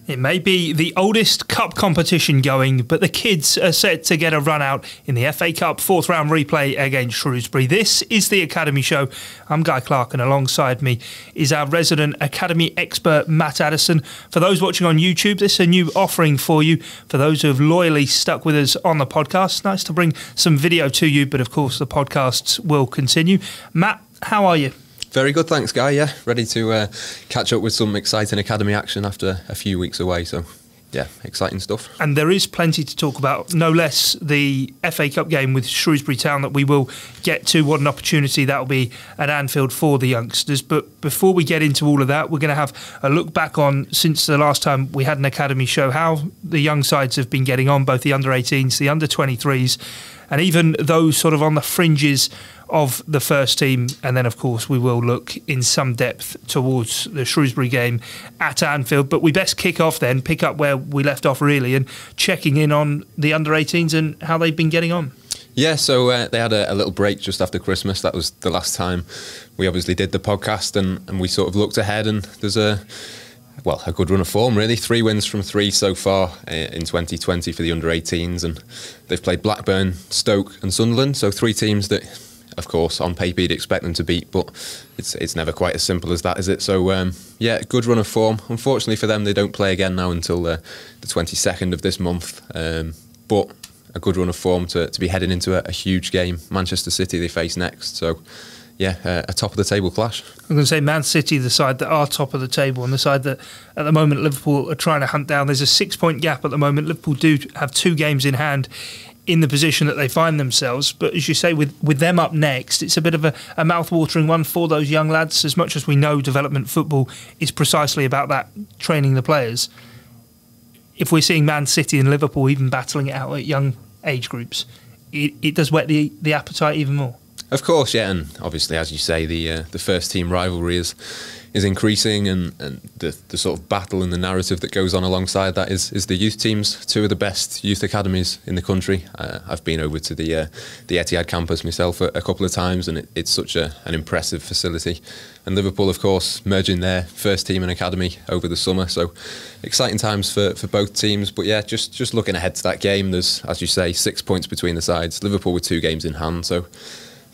It may be the oldest cup competition going, but the kids are set to get a run out in the FA Cup fourth round replay against Shrewsbury. This is the Academy Show. I'm Guy Clarke, and alongside me is our resident Academy expert, Matt Addison. For those watching on YouTube, this is a new offering for you. For those who have loyally stuck with us on the podcast, nice to bring some video to you, but of course the podcasts will continue. Matt, how are you? Very good, thanks, Guy. Yeah, ready to catch up with some exciting Academy action after a few weeks away. So, yeah, exciting stuff. And there is plenty to talk about, no less the FA Cup game with Shrewsbury Town that we will get to. What an opportunity that will be at Anfield for the youngsters. But before we get into all of that, we're going to have a look back on, since the last time we had an Academy show, how the young sides have been getting on, both the under-18s, the under-23s, and even those sort of on the fringes of the first team. And then, of course, we will look in some depth towards the Shrewsbury game at Anfield. But we best kick off then, pick up where we left off really, and checking in on the under-18s and how they've been getting on. Yeah, so they had a little break just after Christmas. That was the last time we obviously did the podcast, and we sort of looked ahead, and there's a good run of form, really. 3 wins from 3 so far in 2020 for the under-18s, and they've played Blackburn, Stoke and Sunderland, so 3 teams that, of course, on paper you'd expect them to beat, but it's never quite as simple as that, is it? So, yeah, good run of form. Unfortunately for them, they don't play again now until the 22nd of this month, but a good run of form to be heading into a huge game. Manchester City they face next, so yeah, a top-of-the-table clash. I'm going to say Man City, the side that are top of the table, and the side that at the moment Liverpool are trying to hunt down. There's a 6-point gap at the moment. Liverpool do have 2 games in hand in the position that they find themselves. But as you say, with them up next, it's a bit of a mouth-watering one for those young lads. As much as we know development football is precisely about that, training the players. If we're seeing Man City and Liverpool even battling it out at young age groups, it does whet the appetite even more. Of course, yeah, and obviously, as you say, the first team rivalry is increasing, and the sort of battle and the narrative that goes on alongside that is the youth teams. 2 of the best youth academies in the country. I've been over to the Etihad campus myself a couple of times, and it's such an impressive facility. And Liverpool, of course, merging their first team and academy over the summer, so exciting times for both teams. But yeah, just looking ahead to that game, there's, as you say, 6 points between the sides. Liverpool with 2 games in hand, so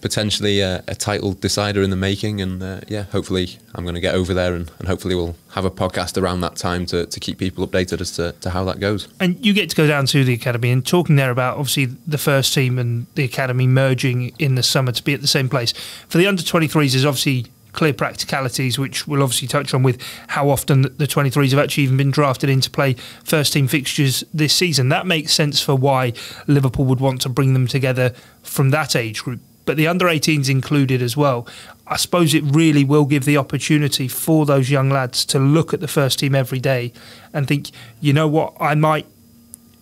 potentially a title decider in the making, and yeah, hopefully I'm going to get over there, and hopefully we'll have a podcast around that time to keep people updated as to how that goes. And you get to go down to the academy, and talking there about obviously the first team and the academy merging in the summer to be at the same place. For the under-23s, there's obviously clear practicalities, which we'll obviously touch on with how often the 23s have actually even been drafted in to play first team fixtures this season. That makes sense for why Liverpool would want to bring them together from that age group. But the under-18s included as well. I suppose it really will give the opportunity for those young lads to look at the first team every day and think, you know what, I might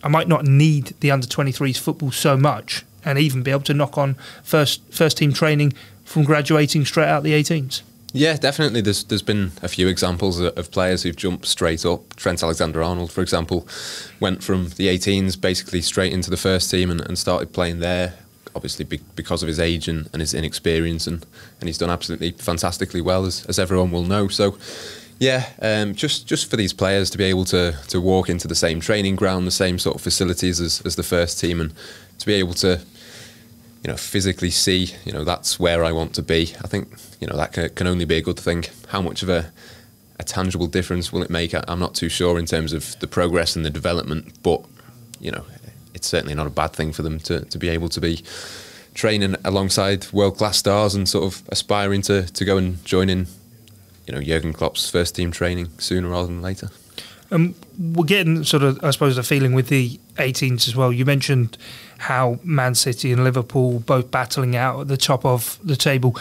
not need the under-23s football so much, and even be able to knock on first team training from graduating straight out the 18s. Yeah, definitely. There's been a few examples of players who've jumped straight up. Trent Alexander-Arnold, for example, went from the 18s basically straight into the first team and started playing there. Obviously because of his age and his inexperience, and he's done absolutely fantastically well, as everyone will know. So yeah, just for these players to be able to walk into the same training ground, the same sort of facilities as the first team, and to be able to, you know, physically see, you know, that's where I want to be. I think, you know, that can only be a good thing. How much of a tangible difference will it make? I'm not too sure in terms of the progress and the development, but, you know, it's certainly not a bad thing for them to be able to be training alongside world-class stars and sort of aspiring to go and join in, you know, Jurgen Klopp's first team training sooner rather than later. We're getting sort of, I suppose, a feeling with the 18s as well. You mentioned how Man City and Liverpool both battling out at the top of the table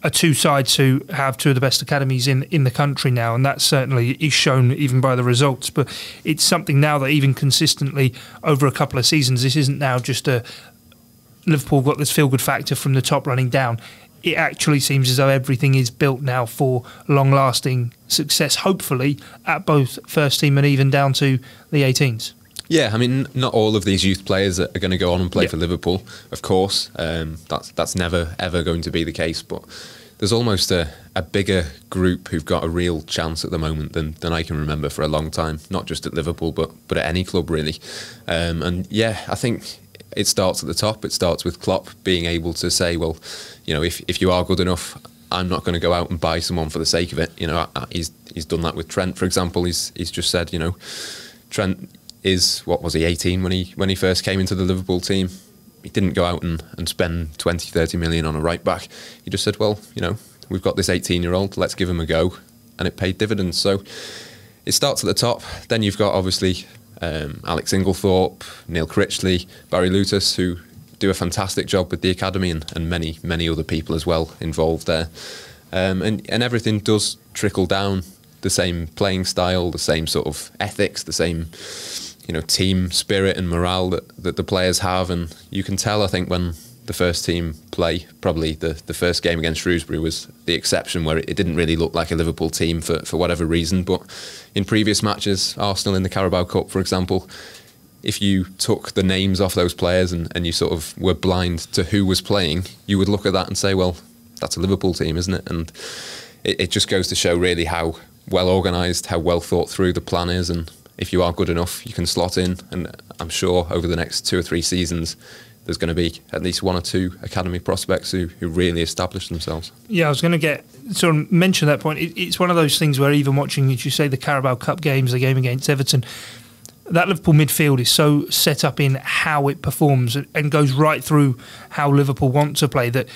are 2 sides who have 2 of the best academies in the country now, and that certainly is shown even by the results. But it's something now that even consistently over a couple of seasons, this isn't now just a Liverpool got this feel-good factor from the top running down. It actually seems as though everything is built now for long-lasting success, hopefully, at both first team and even down to the 18s. Yeah, I mean, not all of these youth players are going to go on and play for Liverpool, of course. That's never, ever going to be the case, but there's almost a bigger group who've got a real chance at the moment than I can remember for a long time, not just at Liverpool, but at any club, really. And yeah, I think it starts at the top. It starts with Klopp being able to say, well, you know, if you are good enough, I'm not going to go out and buy someone for the sake of it. You know, he's done that with Trent, for example. He's just said, you know, Trent is, what was he, 18 when he first came into the Liverpool team. He didn't go out and spend 20, 30 million on a right back. He just said, well, you know, we've got this 18-year-old, let's give him a go. And it paid dividends. So it starts at the top. Then you've got, obviously, Alex Inglethorpe, Neil Critchley, Barry Lutus, who do a fantastic job with the academy, and many, many other people as well involved there. And everything does trickle down, the same playing style, the same sort of ethics, the same, you know, team spirit and morale that the players have. And you can tell, I think, when the first team play, probably the first game against Shrewsbury was the exception, where it didn't really look like a Liverpool team for whatever reason. But in previous matches, Arsenal in the Carabao Cup, for example, if you took the names off those players and you sort of were blind to who was playing, you would look at that and say, well, that's a Liverpool team, isn't it? And it just goes to show really how well organised, how well thought through the plan is. And if you are good enough, you can slot in. And I'm sure over the next 2 or 3 seasons, there's going to be at least 1 or 2 academy prospects who really establish themselves. Yeah, I was going to mention that point. It's one of those things where even watching, as you say, the Carabao Cup games, the game against Everton, that Liverpool midfield is so set up in how it performs and goes right through how Liverpool want to play, that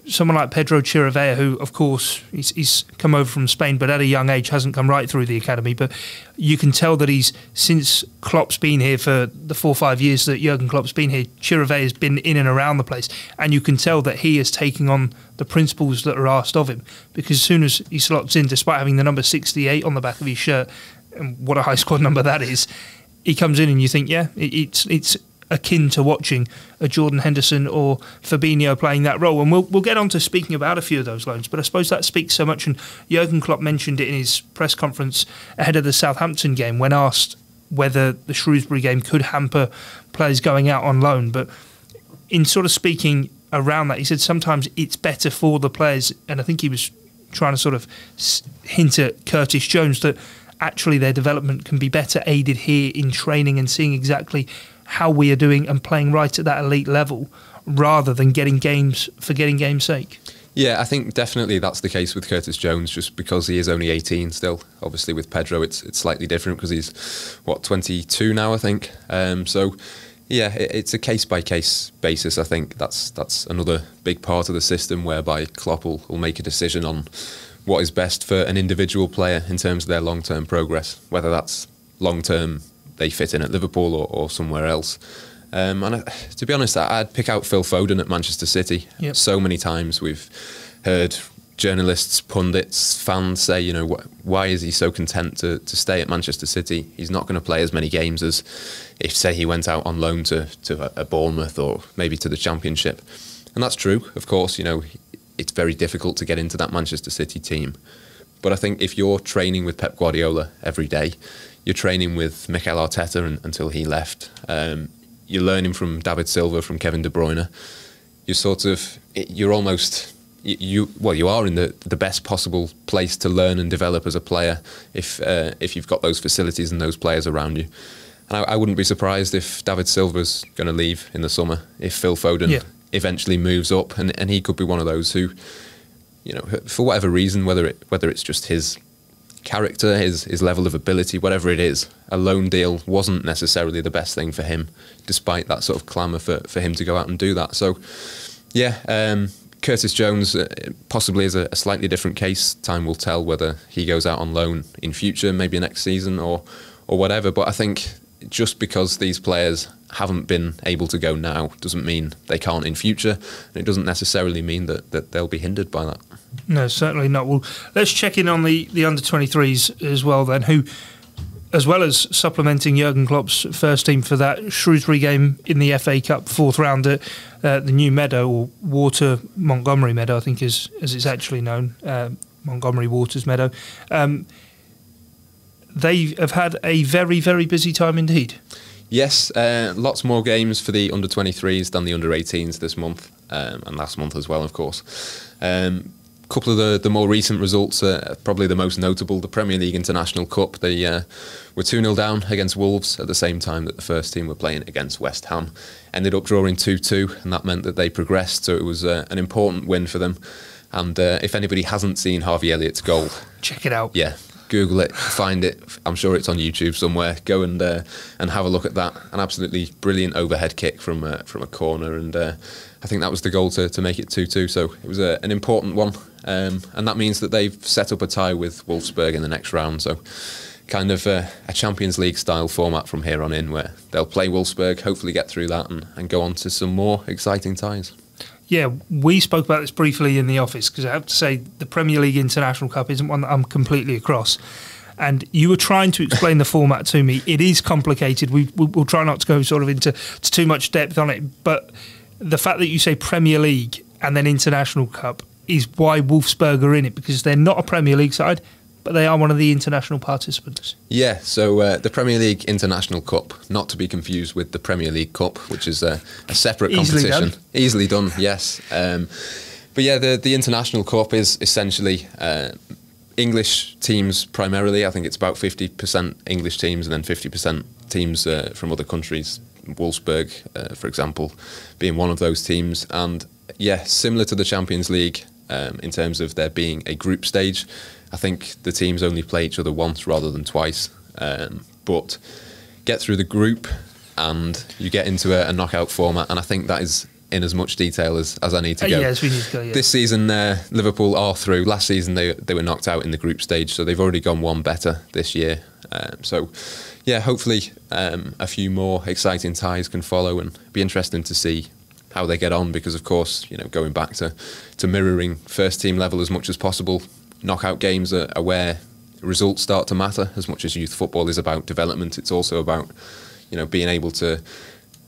someone like Pedro De Rivera, who, of course, he's come over from Spain, but at a young age hasn't come right through the academy. But you can tell that since Klopp's been here, for the 4 or 5 years that Jurgen Klopp's been here, De Rivera has been in and around the place. And you can tell that he is taking on the principles that are asked of him. Because as soon as he slots in, despite having the number 68 on the back of his shirt, and what a high squad number that is, he comes in and you think, yeah, it's akin to watching a Jordan Henderson or Fabinho playing that role. And we'll get on to speaking about a few of those loans, but I suppose that speaks so much. And Jurgen Klopp mentioned it in his press conference ahead of the Southampton game when asked whether the Shrewsbury game could hamper players going out on loan. But in sort of speaking around that, he said sometimes it's better for the players, and I think he was trying to sort of hint at Curtis Jones, that actually their development can be better aided here in training and seeing exactly how we are doing and playing right at that elite level, rather than getting games for getting game's sake. Yeah, I think definitely that's the case with Curtis Jones, just because he is only 18 still. Obviously with Pedro it's slightly different because he's, 22 now, I think. So yeah, it's a case-by-case basis. I think that's another big part of the system whereby Klopp will make a decision on what is best for an individual player in terms of their long-term progress, whether that's long-term they fit in at Liverpool or somewhere else. And to be honest, I'd pick out Phil Foden at Manchester City. Yep. So many times we've heard journalists, pundits, fans say, you know, why is he so content to stay at Manchester City? He's not going to play as many games as if, say, he went out on loan to a Bournemouth or maybe to the Championship. And that's true, of course. You know, it's very difficult to get into that Manchester City team. But I think if you're training with Pep Guardiola every day, you're training with Mikel Arteta until he left, you're learning from David Silva, from Kevin De Bruyne, you are in the best possible place to learn and develop as a player if you've got those facilities and those players around you. And I wouldn't be surprised if David Silva's going to leave in the summer, if Phil Foden eventually moves up, and he could be one of those who, you know, for whatever reason, whether it's just his character, his level of ability, whatever it is, a loan deal wasn't necessarily the best thing for him, despite that sort of clamour for him to go out and do that. So, yeah, Curtis Jones possibly is a slightly different case. Time will tell whether he goes out on loan in future, maybe next season or whatever. But I think just because these players haven't been able to go now doesn't mean they can't in future, and it doesn't necessarily mean that they'll be hindered by that. No, certainly not. Well, let's check in on the under-23s as well then, who, as well as supplementing Jurgen Klopp's first team for that Shrewsbury game in the FA Cup 4th round at the new Meadow, or Water Montgomery Meadow, I think as it's actually known, Montgomery Waters Meadow. They have had a very, very busy time indeed. Yes, lots more games for the under-23s than the under-18s this month, and last month as well, of course. couple of the more recent results are probably the most notable. The Premier League International Cup, they were 2-0 down against Wolves at the same time that the first team were playing against West Ham. Ended up drawing 2-2, and that meant that they progressed, so it was an important win for them. And if anybody hasn't seen Harvey Elliott's goal, check it out. Yeah, Google it, find it. I'm sure it's on YouTube somewhere. Go and have a look at that. An absolutely brilliant overhead kick from a corner, and I think that was the goal to make it 2-2. So it was an important one, and that means that they've set up a tie with Wolfsburg in the next round. So kind of a Champions League style format from here on in, where they'll play Wolfsburg, hopefully get through that, and go on to some more exciting ties. Yeah, we spoke about this briefly in the office, because I have to say the Premier League International Cup isn't one that I'm completely across. And you were trying to explain the format to me. It is complicated. We'll try not to go sort of into too much depth on it. But the fact that you say Premier League and then International Cup is why Wolfsburg are in it, because they're not a Premier League side, but they are one of the international participants. Yeah, so the Premier League International Cup, not to be confused with the Premier League Cup, which is a separate competition. Easily done, yes. But yeah, the International Cup is essentially English teams primarily. I think it's about 50% English teams and then 50% teams from other countries. Wolfsburg, for example, being one of those teams. And yeah, similar to the Champions League in terms of there being a group stage. I think the teams only play each other once rather than twice, but get through the group and you get into a knockout format, and I think that is in as much detail as I need to go. Yes, we need to go, yeah. This season, Liverpool are through. Last season, they were knocked out in the group stage, so they've already gone one better this year. So, yeah, hopefully a few more exciting ties can follow, and be interesting to see how they get on, because, of course, you know, going back to mirroring first-team level as much as possible, knockout games are where results start to matter. As much as youth football is about development, it's also about, you know, being able to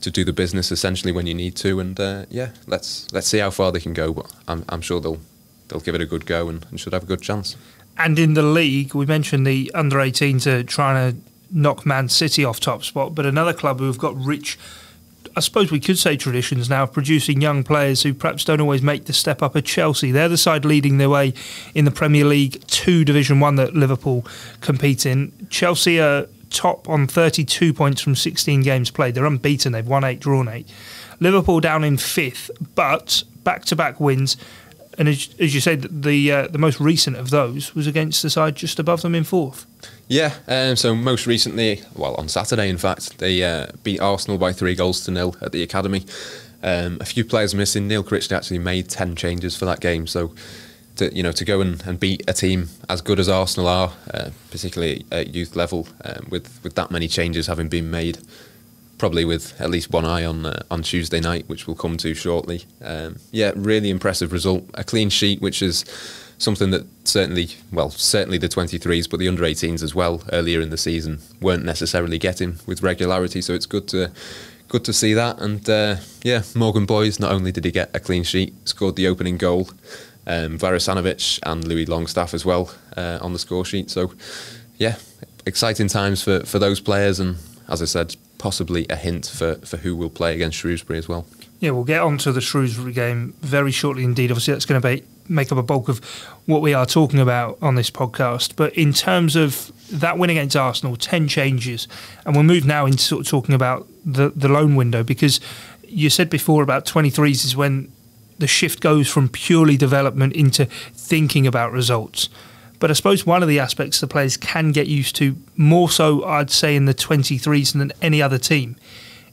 do the business essentially when you need to. And yeah, let's see how far they can go. But I'm sure they'll give it a good go and should have a good chance. And in the league, we mentioned the under-18s are trying to knock Man City off top spot, but another club who have got rich, I suppose we could say, traditions now of producing young players who perhaps don't always make the step up, at Chelsea. They're the side leading their way in the Premier League 2 Division 1 that Liverpool compete in. Chelsea are top on 32 points from 16 games played. They're unbeaten. They've won 8, drawn 8. Liverpool down in 5th, but back-to-back wins. And as you said, the most recent of those was against the side just above them in 4th. Yeah, so most recently, well, on Saturday, in fact, they beat Arsenal by 3-0 at the Academy. A few players missing. Neil Critchley actually made 10 changes for that game. So, to go and beat a team as good as Arsenal are, particularly at youth level, with that many changes having been made, probably with at least one eye on Tuesday night, which we'll come to shortly. Yeah, really impressive result. A clean sheet, which is something that certainly the 23s, but the under-18s as well, earlier in the season, weren't necessarily getting with regularity. So it's good to see that. And yeah, Morgan Boys, not only did he get a clean sheet, scored the opening goal. Varasanovic and Louis Longstaff as well on the score sheet. So yeah, exciting times for those players, and as I said, possibly a hint for who will play against Shrewsbury as well. Yeah, we'll get on to the Shrewsbury game very shortly indeed. Obviously, that's going to make up a bulk of what we are talking about on this podcast. But in terms of that win against Arsenal, 10 changes, and we'll move now into sort of talking about the loan window, because you said before about 23s is when the shift goes from purely development into thinking about results. But I suppose one of the aspects the players can get used to, more so I'd say in the 23s than any other team,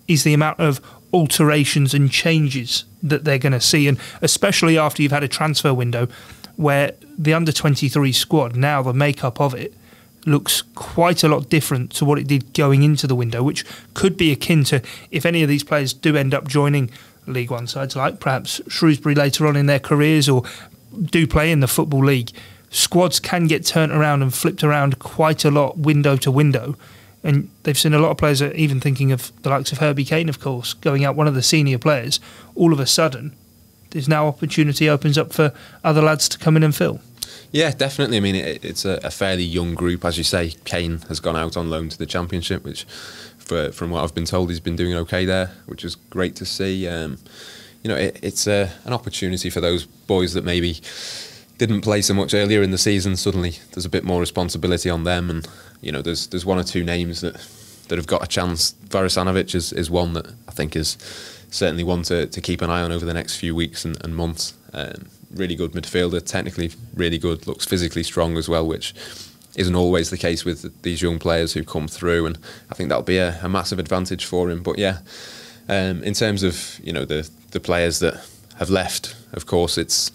is the amount of alterations and changes that they're going to see. And especially after you've had a transfer window where the under-23 squad, now the makeup of it, looks quite a lot different to what it did going into the window, which could be akin to if any of these players do end up joining League One sides, like perhaps Shrewsbury later on in their careers, or do play in the Football League. Squads can get turned around and flipped around quite a lot window to window. And they've seen a lot of players, even thinking of the likes of Herbie Kane, of course, going out one of the senior players. All of a sudden, there's now opportunity opens up for other lads to come in and fill. Yeah, definitely. I mean, it's a fairly young group. As you say, Kane has gone out on loan to the Championship, which, from what I've been told, he's been doing okay there, which is great to see. It's an opportunity for those boys that maybe didn't play so much earlier in the season, suddenly there's a bit more responsibility on them, and there's one or two names that have got a chance. Varasanovic is one that I think is certainly one to keep an eye on over the next few weeks and months. Really good midfielder, technically really good, looks physically strong as well, which isn't always the case with these young players who come through, and I think that'll be a massive advantage for him. But yeah, in terms of the players that have left, of course, it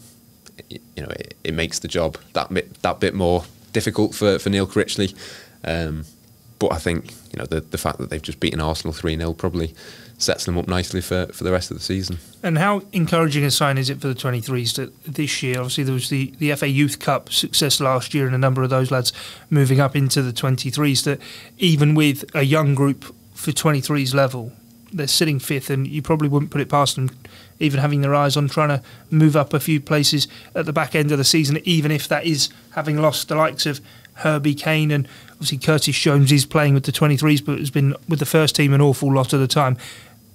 makes the job that bit more difficult for Neil Critchley. But I think the fact that they've just beaten Arsenal 3-0 probably sets them up nicely for the rest of the season. And how encouraging a sign is it for the 23s that this year, obviously there was the FA Youth Cup success last year and a number of those lads moving up into the 23s, that even with a young group for 23s level, they're sitting fifth, and you probably wouldn't put it past them even having their eyes on trying to move up a few places at the back end of the season, even if that is having lost the likes of Herbie Kane, and obviously Curtis Jones is playing with the 23s but has been with the first team an awful lot of the time.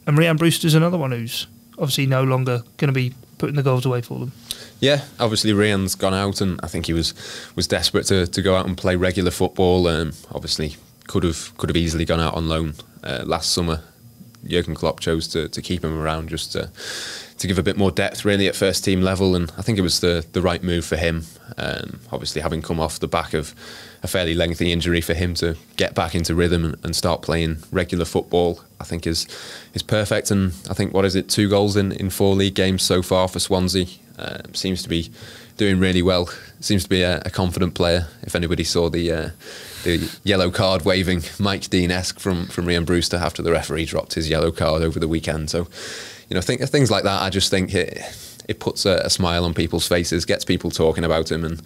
And Rhian Brewster's another one who's obviously no longer going to be putting the goals away for them. Yeah, obviously Rhian's gone out, and I think he was desperate to go out and play regular football. Obviously could have easily gone out on loan last summer. Jurgen Klopp chose to keep him around just to give a bit more depth really at first team level, and I think it was the right move for him. Obviously having come off the back of a fairly lengthy injury, for him to get back into rhythm and start playing regular football, I think is perfect. And I think, 2 goals in 4 league games so far for Swansea. Seems to be doing really well. Seems to be a confident player. If anybody saw the yellow card waving Mike Dean-esque from Rhian Brewster after the referee dropped his yellow card over the weekend. So, things like that, I just think it puts a smile on people's faces, gets people talking about him, and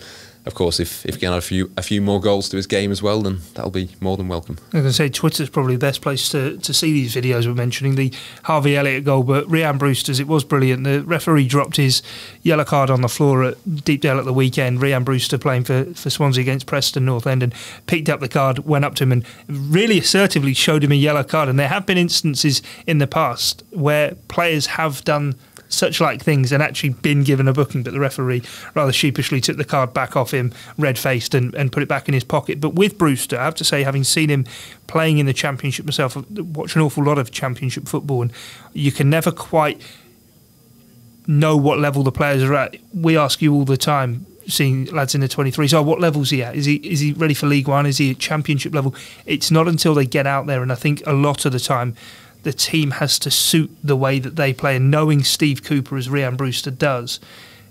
of course, if he can add a few more goals to his game as well, then that'll be more than welcome. I was going to say, Twitter's probably the best place to see these videos we're mentioning. The Harvey Elliott goal, but Rhian Brewster's, it was brilliant. The referee dropped his yellow card on the floor at Deepdale at the weekend. Rhian Brewster playing for Swansea against Preston North End, and picked up the card, went up to him and really assertively showed him a yellow card. And there have been instances in the past where players have done such like things and actually been given a booking, but the referee rather sheepishly took the card back off him, red-faced, and put it back in his pocket. But with Brewster, I have to say, having seen him playing in the Championship myself, watch an awful lot of Championship football, and you can never quite know what level the players are at. We ask you all the time, seeing lads in the 23s, what level is he at? Is he ready for League One? Is he at Championship level? It's not until they get out there, and I think a lot of the time the team has to suit the way that they play. And knowing Steve Cooper, as Rhian Brewster does,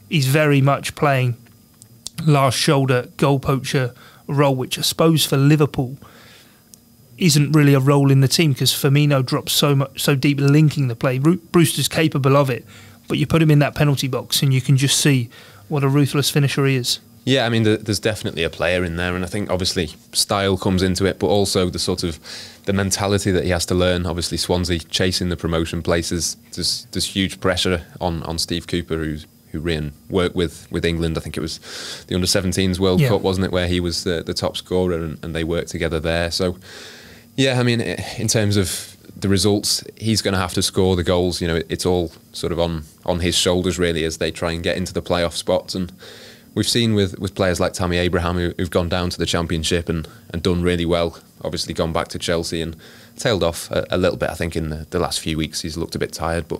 he's very much playing last shoulder, goal poacher role, which I suppose for Liverpool isn't really a role in the team, because Firmino drops so deep, linking the play. Brewster's capable of it, but you put him in that penalty box and you can just see what a ruthless finisher he is. Yeah, I mean, there's definitely a player in there, and I think obviously style comes into it, but also the mentality that he has to learn. Obviously, Swansea chasing the promotion places, there's huge pressure on Steve Cooper, who Rhian worked with England. I think it was the Under-17s World Cup, wasn't it, where he was the top scorer, and they worked together there. So, yeah, I mean, in terms of the results, he's going to have to score the goals. It's all sort of on his shoulders, really, as they try and get into the playoff spots. And we've seen with players like Tammy Abraham who've gone down to the Championship and done really well. Obviously gone back to Chelsea and tailed off a little bit. I think in the last few weeks he's looked a bit tired, but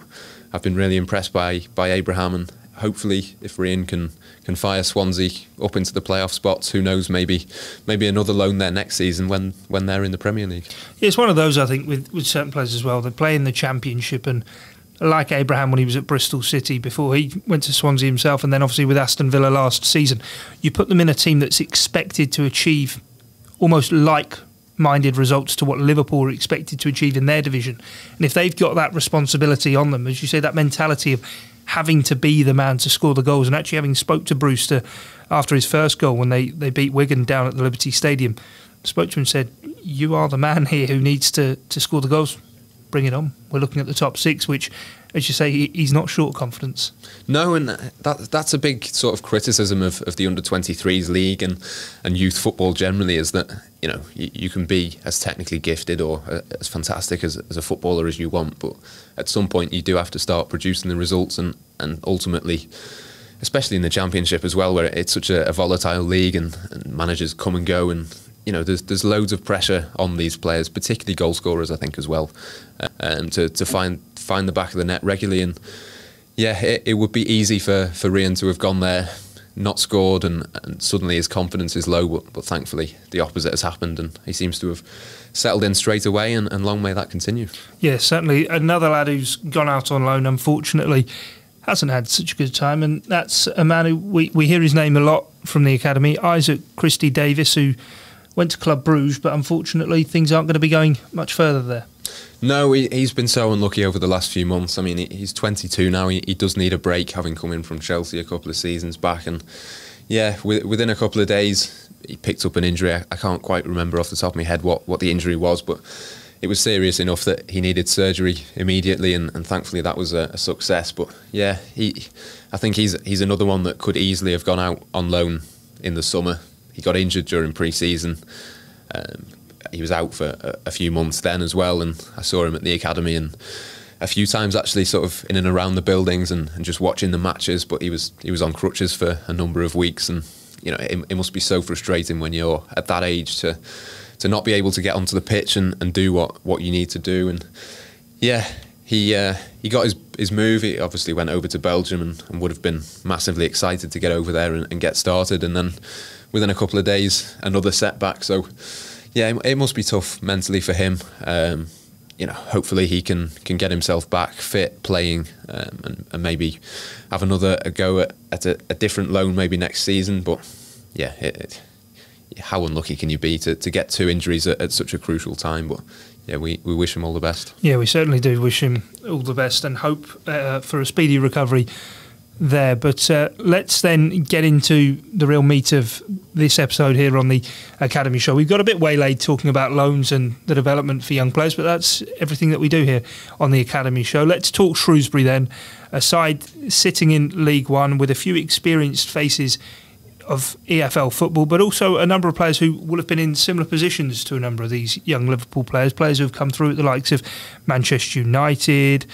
I've been really impressed by Abraham, and hopefully if Rhian can fire Swansea up into the playoff spots, who knows, maybe another loan there next season when they're in the Premier League. Yeah, it's one of those, I think, with certain players as well. They play in the Championship, and like Abraham when he was at Bristol City before he went to Swansea himself, and then obviously with Aston Villa last season, you put them in a team that's expected to achieve almost like-minded results to what Liverpool are expected to achieve in their division. And if they've got that responsibility on them, as you say, that mentality of having to be the man to score the goals, and actually having spoke to Brewster after his first goal when they beat Wigan down at the Liberty Stadium, spoke to him and said, you are the man here who needs to score the goals. Bring it on. We're looking at the top 6, which, as you say, he's not short of confidence. No, and that's a big sort of criticism of the Under-23s league and youth football generally, is that you can be as technically gifted or as fantastic as a footballer as you want, but at some point you do have to start producing the results, and ultimately especially in the Championship as well, where it's such a volatile league and managers come and go, and there's loads of pressure on these players, particularly goal scorers, I think, as well, to find the back of the net regularly. And yeah, it would be easy for Rhian to have gone there, not scored, and suddenly his confidence is low, but thankfully the opposite has happened, and he seems to have settled in straight away, and long may that continue. Yeah, certainly. Another lad who's gone out on loan, unfortunately, hasn't had such a good time, and that's a man who we hear his name a lot from the academy, Isaac Kristy Davis, who went to Club Bruges, but unfortunately things aren't going to be going much further there. No, he's been so unlucky over the last few months. I mean, he's 22 now. He does need a break, having come in from Chelsea a couple of seasons back. And yeah, within a couple of days, he picked up an injury. I can't quite remember off the top of my head what the injury was, but it was serious enough that he needed surgery immediately, and thankfully that was a success. But yeah, I think he's another one that could easily have gone out on loan in the summer. He got injured during pre-season. He was out for a few months then as well, and I saw him at the academy and a few times actually, sort of in and around the buildings and just watching the matches. But he was on crutches for a number of weeks, and it must be so frustrating when you're at that age to not be able to get onto the pitch and do what you need to do. And yeah, he got his move. He obviously went over to Belgium and would have been massively excited to get over there and get started, and then within a couple of days another setback. So yeah, it must be tough mentally for him. Hopefully he can get himself back fit, playing, and maybe have another go at a different loan maybe next season. But yeah, how unlucky can you be to get two injuries at such a crucial time? But yeah, we wish him all the best. Yeah, we certainly do wish him all the best and hope for a speedy recovery there. But let's then get into the real meat of this episode here on the Academy Show. We've got a bit waylaid talking about loans and the development for young players, but that's everything that we do here on the Academy Show. Let's talk Shrewsbury then, a side sitting in League One with a few experienced faces of EFL football, but also a number of players who will have been in similar positions to a number of these young Liverpool players who have come through at the likes of Manchester United.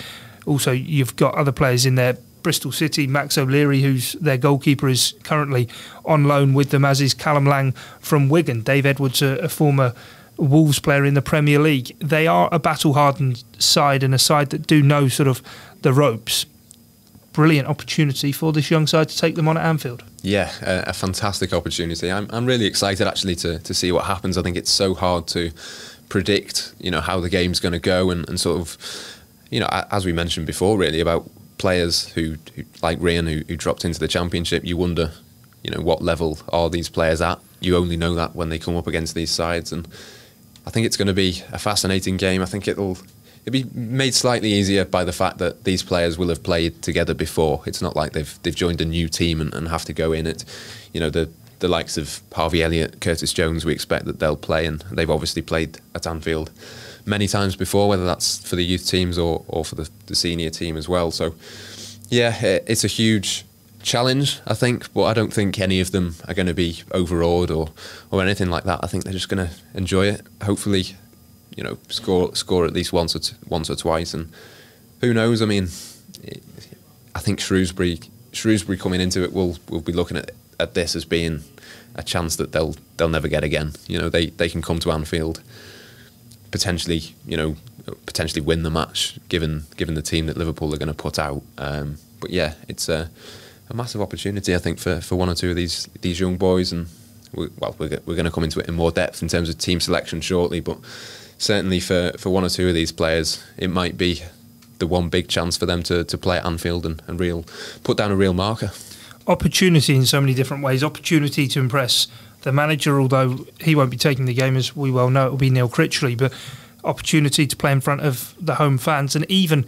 Also, you've got other players in there, Bristol City, Max O'Leary, who's their goalkeeper, is currently on loan with them, as is Callum Lang from Wigan. Dave Edwards, a former Wolves player in the Premier League. They are a battle-hardened side, and a side that do know sort of the ropes. Brilliant opportunity for this young side to take them on at Anfield. Yeah, a fantastic opportunity. I'm really excited actually to see what happens. I think it's so hard to predict, how the game's going to go, and sort of, as we mentioned before, really about players who like Rhian who dropped into the Championship. You wonder, what level are these players at? You only know that when they come up against these sides, and I think it's going to be a fascinating game. I think it'll be made slightly easier by the fact that these players will have played together before. It's not like they've joined a new team and have to go in it. The likes of Harvey Elliott, Curtis Jones, we expect that they'll play, and they've obviously played at Anfield many times before, whether that's for the youth teams or for the senior team as well. So yeah, it's a huge challenge, I think, but I don't think any of them are going to be overawed or anything like that. I think they're just going to enjoy it. Hopefully, score at least once or twice, and who knows? I mean, I think Shrewsbury coming into it will be looking at this as being a chance that they'll never get again. They can come to Anfield, potentially win the match given the team that Liverpool are going to put out. But yeah, it's a massive opportunity, I think, for one or two of these young boys, and we're going to come into it in more depth in terms of team selection shortly, but certainly for one or two of these players, it might be the one big chance for them to play at Anfield and put down a real marker. Opportunity in so many different ways. Opportunity to impress the manager, although he won't be taking the game, as we well know, it will be Neil Critchley, but opportunity to play in front of the home fans. And even,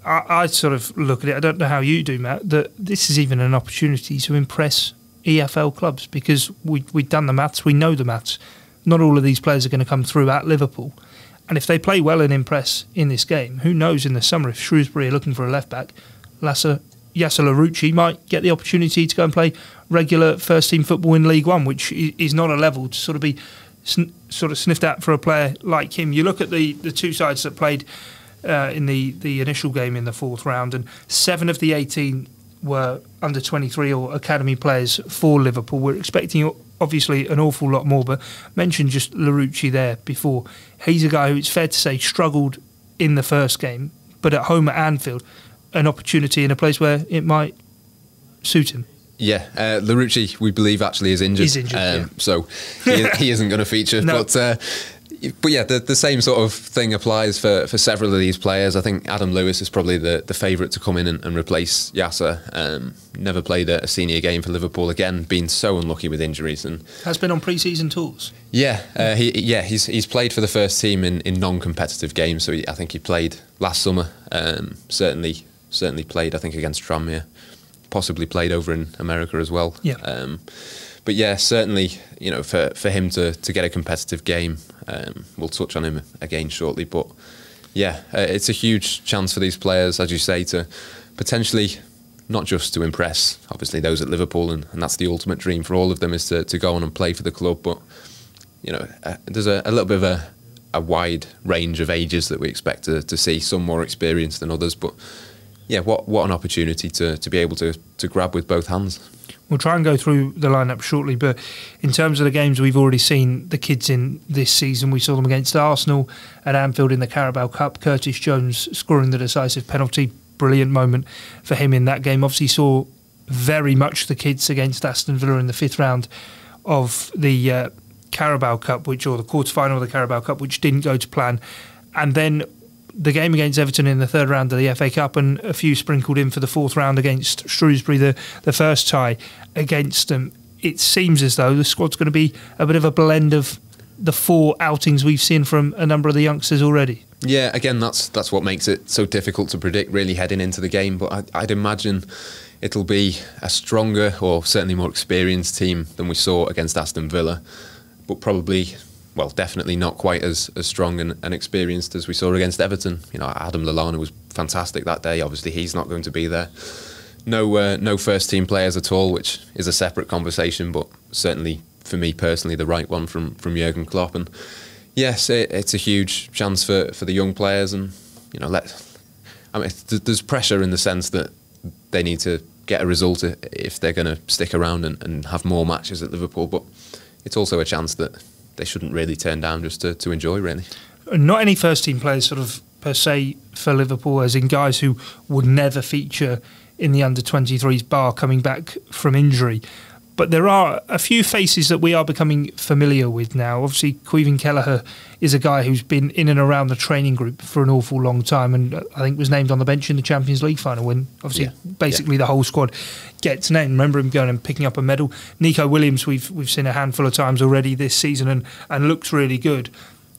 I sort of look at it, I don't know how you do, Matt, that this is even an opportunity to impress EFL clubs, because we've done the maths, we know the maths. Not all of these players are going to come through at Liverpool. And if they play well and impress in this game, who knows in the summer if Shrewsbury are looking for a left-back, Yasser Larouci might get the opportunity to go and play regular first-team football in League One, which is not a level to sort of be sniffed at for a player like him. You look at the two sides that played in the initial game in the fourth round, and 7 of the 18 were under 23 or academy players for Liverpool. We're expecting obviously an awful lot more, but mentioned just Larouci there before. He's a guy who, it's fair to say, struggled in the first game, but at home at Anfield, an opportunity in a place where it might suit him. Yeah, Larouci, we believe, actually is injured. He's injured, so he isn't going to feature. No. But yeah, the same sort of thing applies for several of these players. I think Adam Lewis is probably the favourite to come in and replace Yasser. Never played a senior game for Liverpool again, been so unlucky with injuries, and has been on pre-season tours. Yeah, he's played for the first team in non-competitive games. So I think he played last summer. Certainly played, I think, against Tranmere. Possibly played over in America as well. Yeah. But yeah, certainly, for him to get a competitive game, we'll touch on him again shortly. But yeah, it's a huge chance for these players, as you say, to potentially not just to impress, obviously, those at Liverpool, and that's the ultimate dream for all of them, is to go on and play for the club. But there's a little bit of a wide range of ages that we expect to see, some more experienced than others. But yeah, what an opportunity to be able to grab with both hands. We'll try and go through the lineup shortly, but in terms of the games we've already seen the kids in this season, we saw them against Arsenal at Anfield in the Carabao Cup. Curtis Jones scoring the decisive penalty, brilliant moment for him in that game. Obviously saw very much the kids against Aston Villa in the 5th round of the Carabao Cup, or the quarter-final of the Carabao Cup, which didn't go to plan. And then the game against Everton in the 3rd round of the FA Cup, and a few sprinkled in for the 4th round against Shrewsbury, the first tie against them. It seems as though the squad's going to be a bit of a blend of the 4 outings we've seen from a number of the youngsters already. Yeah, again, that's what makes it so difficult to predict, really, heading into the game. But I'd imagine it'll be a stronger, or certainly more experienced team than we saw against Aston Villa, but probably, well, definitely not quite as strong and experienced as we saw against Everton. Adam Lallana was fantastic that day. Obviously, he's not going to be there. No first team players at all, which is a separate conversation, but certainly for me personally, the right one from Jurgen Klopp. And yes, it's a huge chance for the young players, and there's pressure in the sense that they need to get a result if they're going to stick around and have more matches at Liverpool. But it's also a chance that they shouldn't really turn down just to enjoy, really. Not any first team players sort of per se for Liverpool, as in guys who would never feature in the under-23s bar coming back from injury. But there are a few faces that we are becoming familiar with now. Obviously, Caoimhin Kelleher is a guy who's been in and around the training group for an awful long time, and I think was named on the bench in the Champions League final when obviously basically the whole squad gets named. Remember him going and picking up a medal. Nico Williams, we've seen a handful of times already this season and looks really good.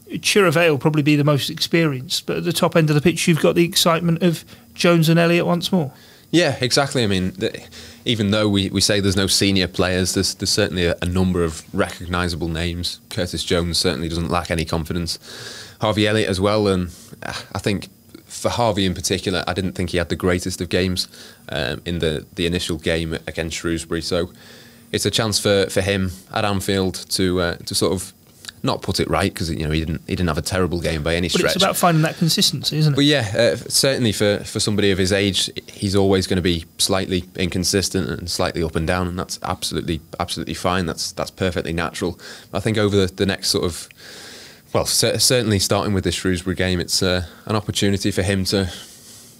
Chirivella will probably be the most experienced, but at the top end of the pitch you've got the excitement of Jones and Elliott once more. Yeah, exactly. I mean, even though we say there's no senior players, there's certainly a number of recognisable names. Curtis Jones certainly doesn't lack any confidence. Harvey Elliott as well, and I think for Harvey in particular, I didn't think he had the greatest of games in the initial game against Shrewsbury. So it's a chance for him at Anfield to sort of not put it right, because he didn't have a terrible game by any stretch. But it's about finding that consistency, isn't it? But yeah, certainly for somebody of his age, he's always going to be slightly inconsistent and slightly up and down, and that's absolutely fine. That's perfectly natural. I think over the next sort of, well, certainly starting with this Shrewsbury game, it's an opportunity for him to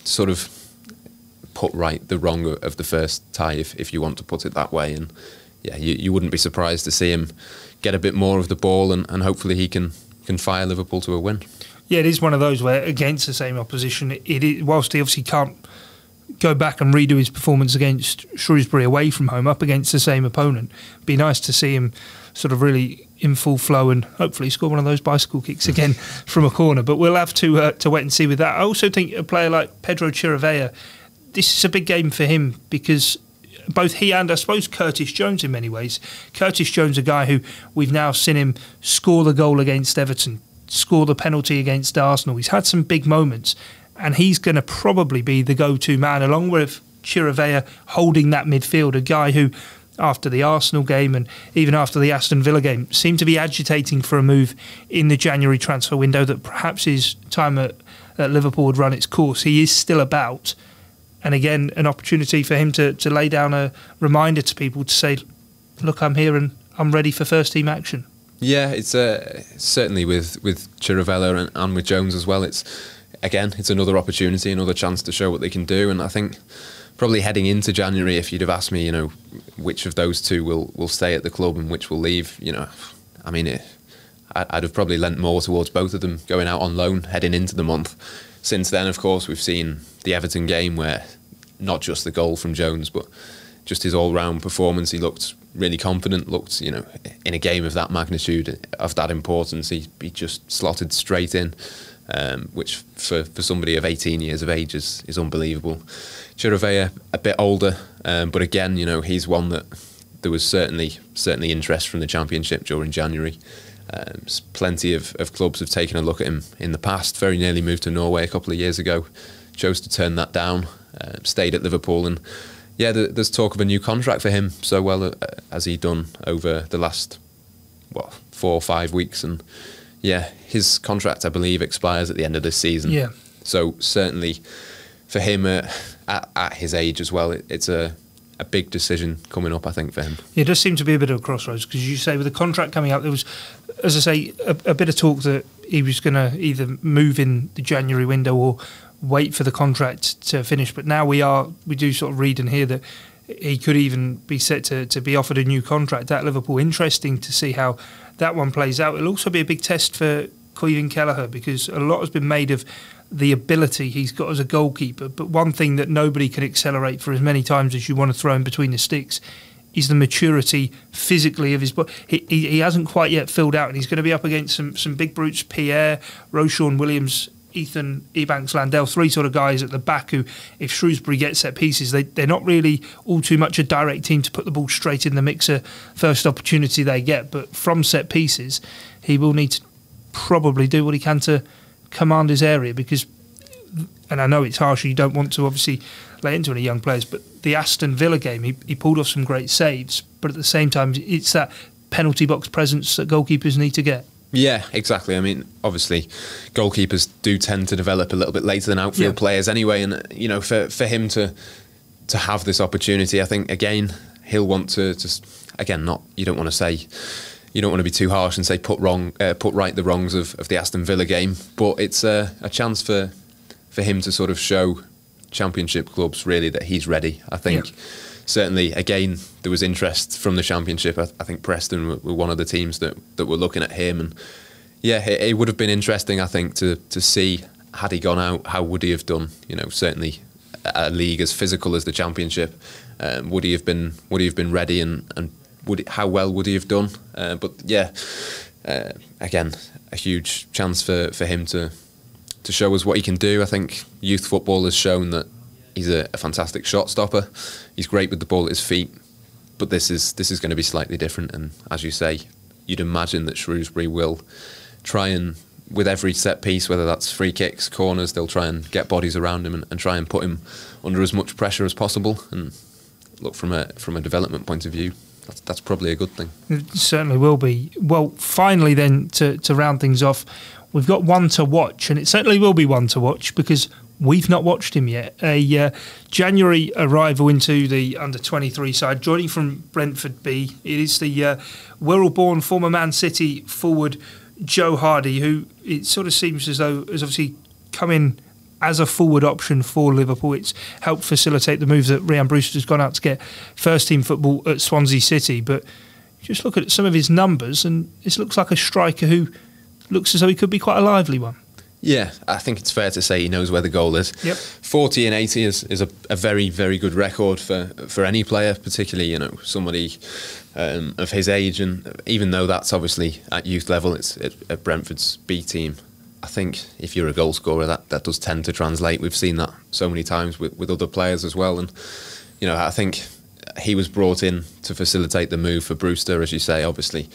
sort of put right the wrong of the first tie, if you want to put it that way. And yeah, you wouldn't be surprised to see him get a bit more of the ball, and hopefully he can fire Liverpool to a win. Yeah, it is one of those where against the same opposition, whilst he obviously can't go back and redo his performance against Shrewsbury away from home, up against the same opponent, it'd be nice to see him sort of really in full flow and hopefully score one of those bicycle kicks again from a corner. But we'll have to wait and see with that. I also think a player like Pedro Chirivella, this is a big game for him, because both he and I suppose Curtis Jones in many ways. Curtis Jones, a guy who we've now seen him score the goal against Everton, score the penalty against Arsenal. He's had some big moments, and he's going to probably be the go-to man, along with Chirivella holding that midfield, a guy who, after the Arsenal game and even after the Aston Villa game, seemed to be agitating for a move in the January transfer window, that perhaps his time at Liverpool would run its course. He is still about, And again, an opportunity for him to lay down a reminder to people to say, look, I'm here and I'm ready for first team action. Yeah, it's certainly with Chirivella and with Jones as well. It's another opportunity, another chance to show what they can do. And I think probably heading into January, if you'd have asked me, which of those two will stay at the club and which will leave, I mean, I'd have probably lent more towards both of them going out on loan heading into the month. Since then, of course, we've seen the Everton game where not just the goal from Jones, but just his all-round performance. He looked really confident, in a game of that magnitude, of that importance, he just slotted straight in, which for somebody of 18 years of age is unbelievable. Chirivella, a bit older, but again, he's one that there was certainly interest from the Championship during January. Plenty of clubs have taken a look at him in the past. Very nearly moved to Norway a couple of years ago. Chose to turn that down. Stayed at Liverpool, and there's talk of a new contract for him. So well as he done over the last 4 or 5 weeks, and his contract, I believe, expires at the end of this season. Yeah. So certainly for him at his age as well, it's a big decision coming up, I think, for him. It does seem to be a bit of a crossroads, because you say with the contract coming up, there was, as I say, a bit of talk that he was going to either move in the January window or wait for the contract to finish. But now we do sort of read and hear that he could even be set to be offered a new contract at Liverpool. Interesting to see how that one plays out. It'll also be a big test for Caoimhín Kelleher, because a lot has been made of the ability he's got as a goalkeeper, but one thing that nobody can accelerate for as many times as you want to throw him between the sticks is the maturity physically of his body. He hasn't quite yet filled out, and he's going to be up against some big brutes: Pierre, Roshan Williams, Ethan Ebanks-Landell, 3 sort of guys at the back who, if Shrewsbury get set pieces, they're not really all too much a direct team to put the ball straight in the mixer first opportunity they get, but from set pieces he will need to probably do what he can to command his area, because, and I know it's harsh, you don't want to obviously lay into any young players, but the Aston Villa game, he pulled off some great saves, but at the same time it's that penalty box presence that goalkeepers need to get. Yeah, exactly. I mean, obviously goalkeepers do tend to develop a little bit later than outfield players anyway, and for him to have this opportunity, I think again he'll want to just, again, you don't want to be too harsh and say put right the wrongs of the Aston Villa game, but it's a chance for him to sort of show Championship clubs really that he's ready. I think certainly, again, there was interest from the Championship. I think Preston were one of the teams that were looking at him, and it would have been interesting, I think, to see, had he gone out, how would he have done? Certainly a league as physical as the Championship, would he have been ready, and how well would he have done? But again, a huge chance for him to show us what he can do. I think youth football has shown that he's a fantastic shot stopper. He's great with the ball at his feet, but this is going to be slightly different. And as you say, you'd imagine that Shrewsbury will try and, with every set piece, whether that's free kicks, corners, they'll try and get bodies around him and try and put him under as much pressure as possible. And look, from a development point of view, that's probably a good thing. It certainly will be. Well, finally then, to round things off, we've got one to watch, and it certainly will be one to watch because we've not watched him yet. A January arrival into the under-23 side, joining from Brentford B. It is the Wirral-born former Man City forward Joe Hardy, who it sort of seems as though has obviously come in as a forward option for Liverpool. It's helped facilitate the move that Rhian Brewster's gone out to get first-team football at Swansea City. But just look at some of his numbers, and it looks like a striker who looks as though he could be quite a lively one. Yeah, I think it's fair to say he knows where the goal is. Yep. 40 and 80 is a very, very good record for any player, particularly somebody of his age. And even though that's obviously at youth level, it's at Brentford's B team. I think if you're a goal scorer, that does tend to translate. We've seen that so many times with other players as well. And I think he was brought in to facilitate the move for Brewster, as you say. Obviously,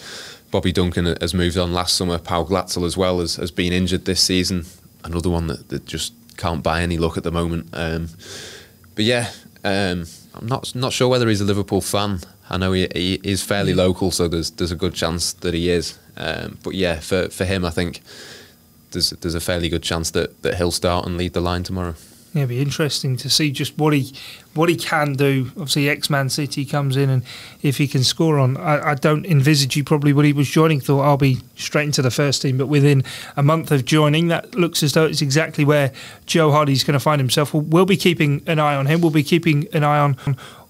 Bobby Duncan has moved on last summer. Paul Glatzel as well has been injured this season. Another one that just can't buy any luck at the moment. But yeah, I'm not sure whether he's a Liverpool fan. I know he is fairly local, so there's a good chance that he is. But yeah, for him, I think there's a fairly good chance that he'll start and lead the line tomorrow. Yeah, it'd be interesting to see just what he can do. Obviously, ex-Man City comes in, and if he can score on, I don't envisage he probably when he was joining thought I'll be straight into the first team. But within a month of joining, that looks as though it's exactly where Joe Hardy's going to find himself. We'll be keeping an eye on him. We'll be keeping an eye on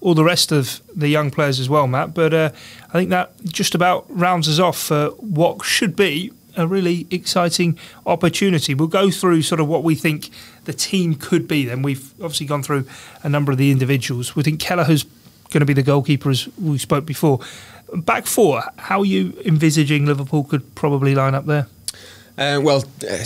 all the rest of the young players as well, Matt. But I think that just about rounds us off for what should be a really exciting opportunity. We'll go through sort of what we think the team could be then. We've obviously gone through a number of the individuals. We think Kelleher's going to be the goalkeeper, as we spoke before. Back four, how are you envisaging Liverpool could probably line up there?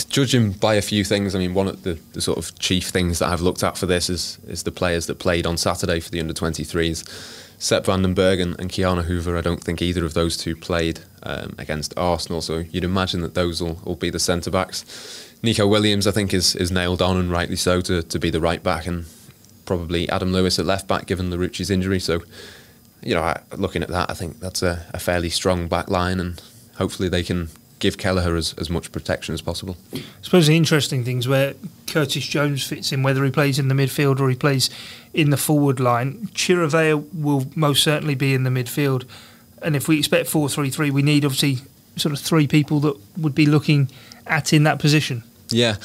Judging by a few things, I mean, one of the sort of chief things that I've looked at for this is the players that played on Saturday for the under-23s. Sepp Vandenberg and Keanu Hoover, I don't think either of those two played against Arsenal, so you'd imagine that those will be the centre-backs. Nico Williams, I think, is nailed on, and rightly so, to be the right-back, and probably Adam Lewis at left-back, given Larouci's injury. So, looking at that, I think that's a fairly strong back line, and hopefully they can give Kelleher as much protection as possible. I suppose the interesting things where Curtis Jones fits in, whether he plays in the midfield or he plays in the forward line. Chirivella will most certainly be in the midfield, and if we expect 4-3-3, we need obviously sort of three people that would be looking at in that position. Yeah,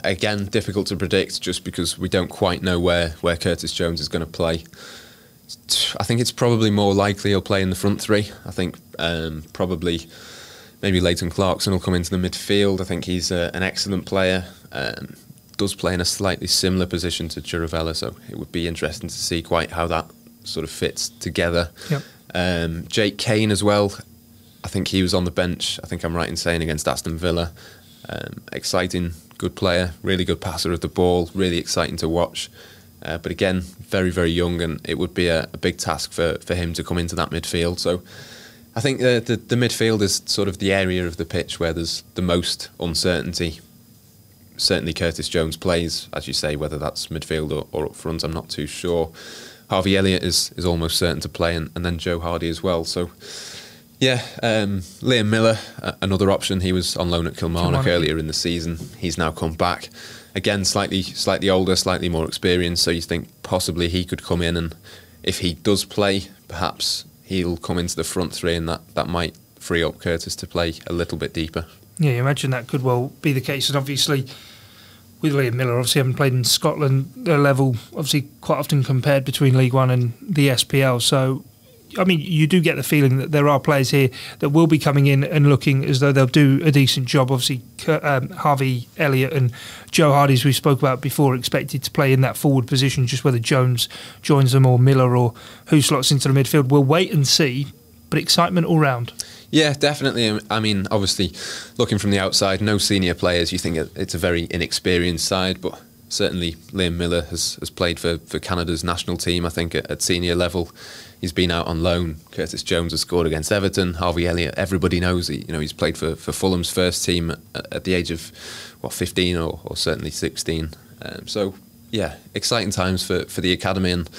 again, difficult to predict just because we don't quite know where Curtis Jones is going to play. I think it's probably more likely he'll play in the front three. I think probably maybe Leighton Clarkson will come into the midfield. I think he's an excellent player. Does play in a slightly similar position to Chirivella, so it would be interesting to see quite how that sort of fits together. Yep. Jake Kane as well. I think he was on the bench, I think I'm right in saying, against Aston Villa. Exciting, good player, really good passer of the ball, really exciting to watch. But again, very, very young, and it would be a big task for him to come into that midfield. So I think the midfield is sort of the area of the pitch where there's the most uncertainty. Certainly Curtis Jones plays, as you say, whether that's midfield or up front, I'm not too sure. Harvey Elliott is almost certain to play, and then Joe Hardy as well. So, yeah, Liam Miller, another option. He was on loan at Kilmarnock earlier in the season. He's now come back. Again, slightly older, slightly more experienced, so you think possibly he could come in, and if he does play, perhaps he'll come into the front three, and that might free up Curtis to play a little bit deeper. Yeah, you imagine that could well be the case, and obviously with Liam Miller, obviously having played in Scotland, their level obviously quite often compared between League One and the SPL. So, I mean, you do get the feeling that there are players here that will be coming in and looking as though they'll do a decent job. Obviously, Harvey Elliott and Joe Hardy, as we spoke about before, expected to play in that forward position, just whether Jones joins them or Miller or who slots into the midfield. We'll wait and see, but excitement all round. Yeah, definitely. I mean, obviously, looking from the outside, no senior players. You think it's a very inexperienced side, but certainly Liam Miller has played for Canada's national team, I think, at senior level. He's been out on loan. Curtis Jones has scored against Everton. Harvey Elliott, everybody knows he's played for Fulham's first team at the age of 15 or certainly 16. So yeah, exciting times for the academy, and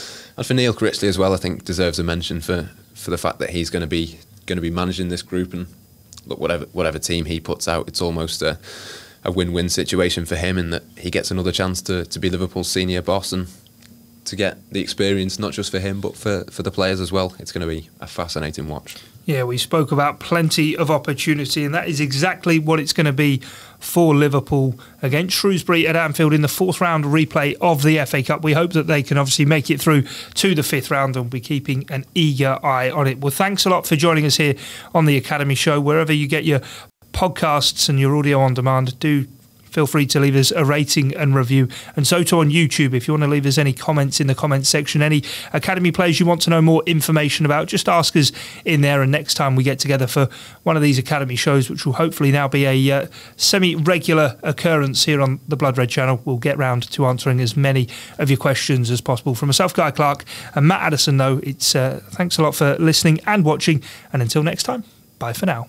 for Neil Critchley as well. I think deserves a mention for the fact that he's going to be managing this group, and look, whatever team he puts out, it's almost a win-win situation for him in that he gets another chance to be Liverpool's senior boss and to get the experience, not just for him but for the players as well. It's going to be a fascinating watch. Yeah, we spoke about plenty of opportunity, and that is exactly what it's going to be for Liverpool against Shrewsbury at Anfield in the fourth round replay of the FA Cup. We hope that they can obviously make it through to the fifth round, and we'll be keeping an eager eye on it. Well, thanks a lot for joining us here on the Academy Show. Wherever you get your podcasts and your audio on demand, do feel free to leave us a rating and review, and so too on YouTube. If you want to leave us any comments in the comments section, any academy players you want to know more information about, just ask us in there, and next time we get together for one of these academy shows, which will hopefully now be a semi-regular occurrence here on the Blood Red channel, we'll get round to answering as many of your questions as possible. From myself, Guy Clarke, and Matt Addison, though, it's thanks a lot for listening and watching, and until next time, bye for now.